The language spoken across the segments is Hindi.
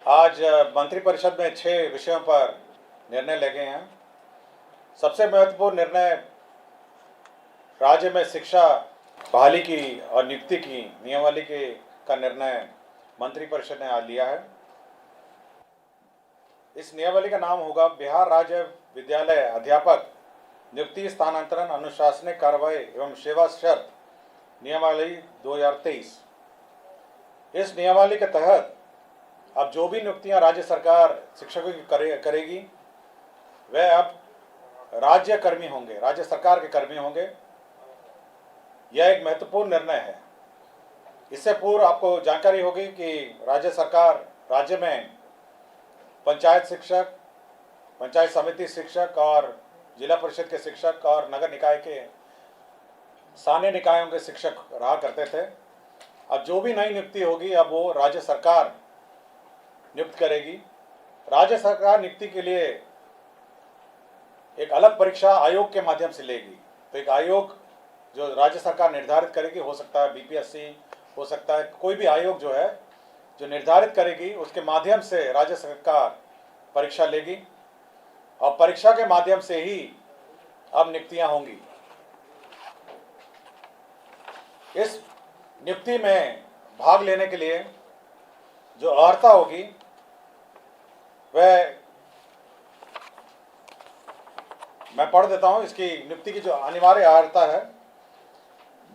आज मंत्रिपरिषद में 6 विषयों पर निर्णय ले गए हैं। सबसे महत्वपूर्ण निर्णय राज्य में शिक्षा बहाली की और नियुक्ति की नियमावली का निर्णय मंत्रिपरिषद ने आज लिया है। इस नियमावली का नाम होगा बिहार राज्य विद्यालय अध्यापक नियुक्ति स्थानांतरण अनुशासनिक कार्रवाई एवं सेवा शर्त नियमावली 2023। इस नियमावली के तहत अब जो भी नियुक्तियां राज्य सरकार शिक्षकों की करेगी वह अब राज्य कर्मी होंगे, राज्य सरकार के कर्मी होंगे। यह एक महत्वपूर्ण निर्णय है। इससे पूर्व आपको जानकारी होगी कि राज्य सरकार राज्य में पंचायत शिक्षक, पंचायत समिति शिक्षक और जिला परिषद के शिक्षक और नगर निकाय के स्थानीय निकायों के शिक्षक रहा करते थे। अब जो भी नई नियुक्ति होगी अब वो राज्य सरकार नियुक्त करेगी। राज्य सरकार नियुक्ति के लिए एक अलग परीक्षा आयोग के माध्यम से लेगी। तो एक आयोग जो राज्य सरकार निर्धारित करेगी, हो सकता है बीपीएससी, हो सकता है कोई भी आयोग जो है जो निर्धारित करेगी, उसके माध्यम से राज्य सरकार परीक्षा लेगी और परीक्षा के माध्यम से ही अब नियुक्तियां होंगी। इस नियुक्ति में भाग लेने के लिए जो अर्हता होगी वह मैं पढ़ देता हूं। इसकी नियुक्ति की जो अनिवार्य अर्हता है,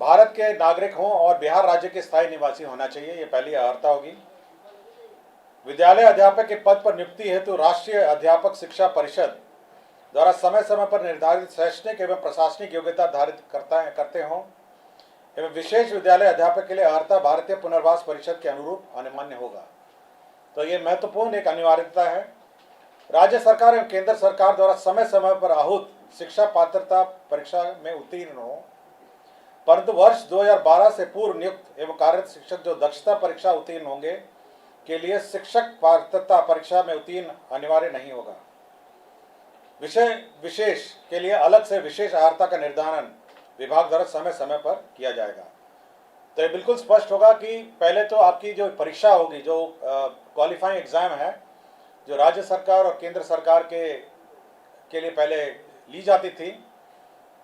भारत के नागरिक हों और बिहार राज्य के स्थायी निवासी होना चाहिए, ये पहली अर्हता होगी। विद्यालय अध्यापक के पद पर नियुक्ति हेतु राष्ट्रीय अध्यापक शिक्षा परिषद द्वारा समय समय पर निर्धारित शैक्षणिक एवं प्रशासनिक योग्यता धारित करते हों एवं विशेष विद्यालय अध्यापक के लिए अर्हता भारतीय पुनर्वास परिषद के अनुरूप अनिवार्य होगा। तो ये महत्वपूर्ण एक अनिवार्यता है। राज्य सरकार एवं केंद्र सरकार द्वारा समय समय पर आहूत शिक्षा पात्रता परीक्षा में उत्तीर्ण हो, परंतु वर्ष 2012 से पूर्व नियुक्त एवं कार्यरत शिक्षक जो दक्षता परीक्षा उत्तीर्ण होंगे के लिए शिक्षक पात्रता परीक्षा में उत्तीर्ण अनिवार्य नहीं होगा। विषय विशेष के लिए अलग से विशेष अर्हता का निर्धारण विभाग द्वारा समय समय पर किया जाएगा। तो ये बिल्कुल स्पष्ट होगा कि पहले तो आपकी जो परीक्षा होगी, जो क्वालिफाइंग एग्जाम है, जो राज्य सरकार और केंद्र सरकार के लिए पहले ली जाती थी,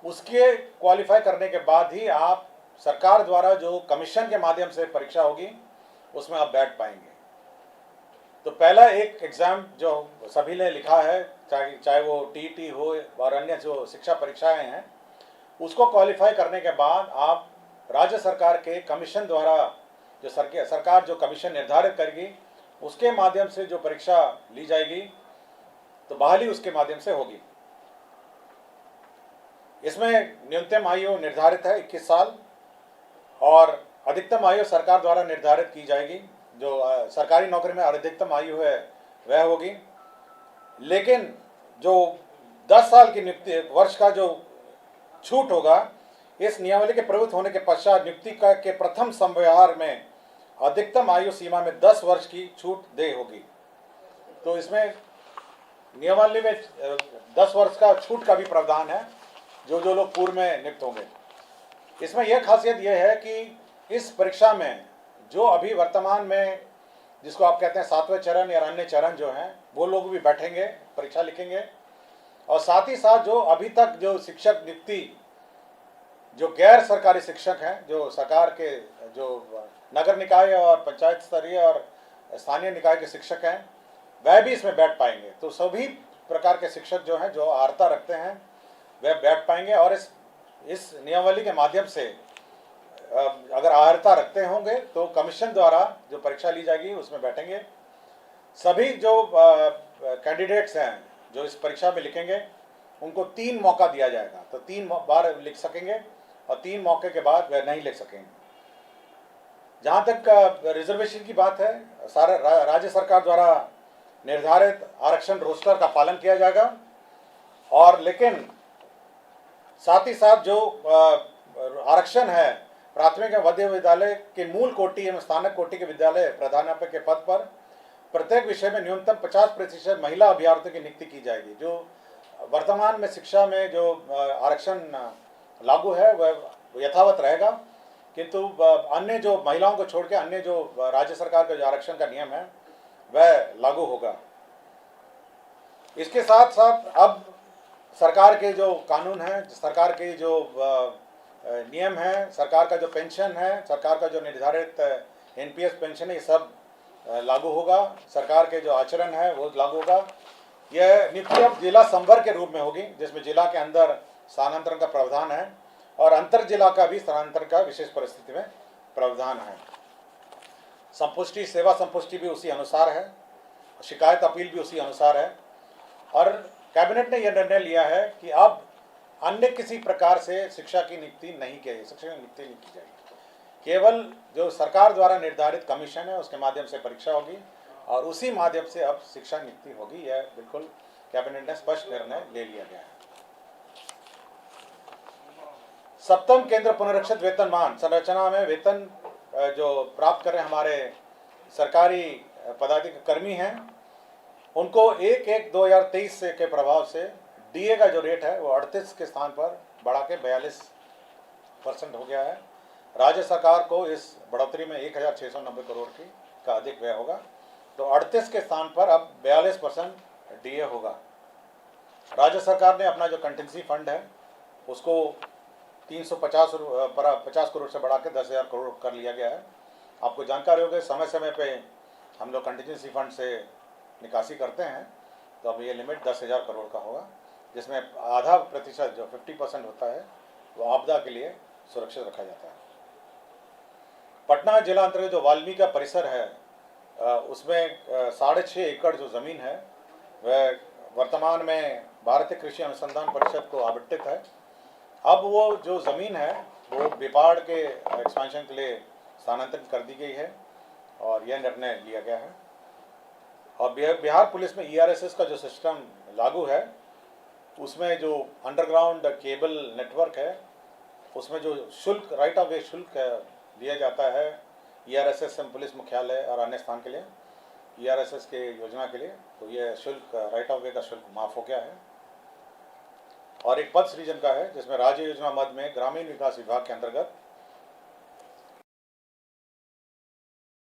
उसके क्वालिफाई करने के बाद ही आप सरकार द्वारा जो कमीशन के माध्यम से परीक्षा होगी उसमें आप बैठ पाएंगे। तो पहला एक एग्ज़ाम जो सभी ने लिखा है, चाहे वो टीईटी हो और अन्य जो शिक्षा परीक्षाएं हैं, उसको क्वालिफाई करने के बाद आप राज्य सरकार के कमीशन द्वारा जो सरकार जो कमीशन निर्धारित करेगी उसके माध्यम से जो परीक्षा ली जाएगी तो बहाली उसके माध्यम से होगी। इसमें न्यूनतम आयु निर्धारित है 21 साल और अधिकतम आयु सरकार द्वारा निर्धारित की जाएगी। जो सरकारी नौकरी में अधिकतम आयु है वह होगी, लेकिन जो 10 साल की नियुक्ति वर्ष का जो छूट होगा, इस नियमावली के प्रवृत्त होने के पश्चात नियुक्ति के प्रथम संव्यवहार में अधिकतम आयु सीमा में 10 वर्ष की छूट दे होगी। तो इसमें नियमावली में 10 वर्ष का छूट का भी प्रावधान है जो लोग पूर्व में नियुक्त होंगे। इसमें यह खासियत यह है कि इस परीक्षा में जो अभी वर्तमान में जिसको आप कहते हैं 7वें चरण या अन्य चरण जो हैं, वो लोग भी बैठेंगे, परीक्षा लिखेंगे। और साथ ही साथ जो अभी तक जो शिक्षक नियुक्ति जो गैर सरकारी शिक्षक हैं, जो सरकार के जो नगर निकाय और पंचायत स्तरीय और स्थानीय निकाय के शिक्षक हैं, वह भी इसमें बैठ पाएंगे। तो सभी प्रकार के शिक्षक जो हैं, जो अर्हता रखते हैं, वह बैठ पाएंगे और इस नियमावली के माध्यम से अगर अर्हता रखते होंगे तो कमीशन द्वारा जो परीक्षा ली जाएगी उसमें बैठेंगे। सभी जो कैंडिडेट्स हैं जो इस परीक्षा में लिखेंगे उनको 3 मौका दिया जाएगा। तो 3 बार लिख सकेंगे और 3 मौके के बाद वह नहीं लिख सकेंगे। जहाँ तक रिजर्वेशन की बात है, सारा राज्य सरकार द्वारा निर्धारित आरक्षण रोस्टर का पालन किया जाएगा और लेकिन साथ ही साथ जो आरक्षण है प्राथमिक एवं मध्य विद्यालय के मूल कोटि एवं स्थानक कोटि के विद्यालय प्रधानाध्यापक के पद पर प्रत्येक विषय में न्यूनतम 50% महिला अभ्यर्थियों की नियुक्ति की जाएगी। जो वर्तमान में शिक्षा में जो आरक्षण लागू है वह यथावत रहेगा, किंतु अन्य जो महिलाओं को छोड़ के अन्य जो राज्य सरकार का जो आरक्षण का नियम है वह लागू होगा। इसके साथ साथ अब सरकार के जो कानून हैं, सरकार के जो नियम हैं, सरकार का जो पेंशन है, सरकार का जो निर्धारित एनपीएस पेंशन है, ये सब लागू होगा। सरकार के जो आचरण है वो लागू होगा। यह नीति अब जिला संवर्ग के रूप में होगी, जिसमें जिला के अंदर स्थानांतरण का प्रावधान है और अंतर जिला का भी स्थानांतरण का विशेष परिस्थिति में प्रावधान है। संपुष्टि, सेवा संपुष्टि भी उसी अनुसार है, शिकायत अपील भी उसी अनुसार है। और कैबिनेट ने यह निर्णय लिया है कि अब अन्य किसी प्रकार से शिक्षा की नियुक्ति नहीं की जाएगी, शिक्षा की नियुक्ति नहीं की जाएगी। केवल जो सरकार द्वारा निर्धारित कमीशन है उसके माध्यम से परीक्षा होगी और उसी माध्यम से अब शिक्षा नियुक्ति होगी। यह बिल्कुल कैबिनेट ने स्पष्ट निर्णय ले लिया गया है। सप्तम केंद्र पुनरीक्षित वेतनमान संरचना में वेतन जो प्राप्त कर रहे हमारे सरकारी पदाधिकारी कर्मी हैं, उनको 1/1/2023 के प्रभाव से डीए का जो रेट है वो 38 के स्थान पर बढ़ा के 42% हो गया है। राज्य सरकार को इस बढ़ोतरी में 1690 करोड़ का अधिक व्यय होगा, तो 38 के स्थान पर अब 42% डीए होगा। राज्य सरकार ने अपना जो कंटिजेंसी फंड है उसको 50 करोड़ से बढ़ा के 10,000 करोड़ कर लिया गया है। आपको जानकारी होगी, समय समय पे हम लोग कंटिजेंसी फंड से निकासी करते हैं, तो अब ये लिमिट 10,000 करोड़ का होगा, जिसमें आधा प्रतिशत जो 50% होता है वो आपदा के लिए सुरक्षित रखा जाता है। पटना जिला अंतर्गत जो वाल्मीकि का परिसर है उसमें 6.5 एकड़ जो ज़मीन है वह वर्तमान में भारतीय कृषि अनुसंधान परिषद को आवंटित है। अब वो जो ज़मीन है वो बिपाड़ के एक्सपेंशन के लिए स्थानांतरित कर दी गई है और यह निर्णय लिया गया है। और बिहार पुलिस में ईआरएसएस का जो सिस्टम लागू है उसमें जो अंडरग्राउंड केबल नेटवर्क है उसमें जो शुल्क, राइट ऑफ वे शुल्क दिया जाता है ईआरएसएस पुलिस मुख्यालय और अन्य स्थान के लिए, ईआरएसएस के योजना के लिए, तो यह शुल्क, राइट ऑफ वे का शुल्क माफ़ हो गया है। और एक पद सृजन का है जिसमें राज्य योजना मद में ग्रामीण विकास विभाग के अंतर्गत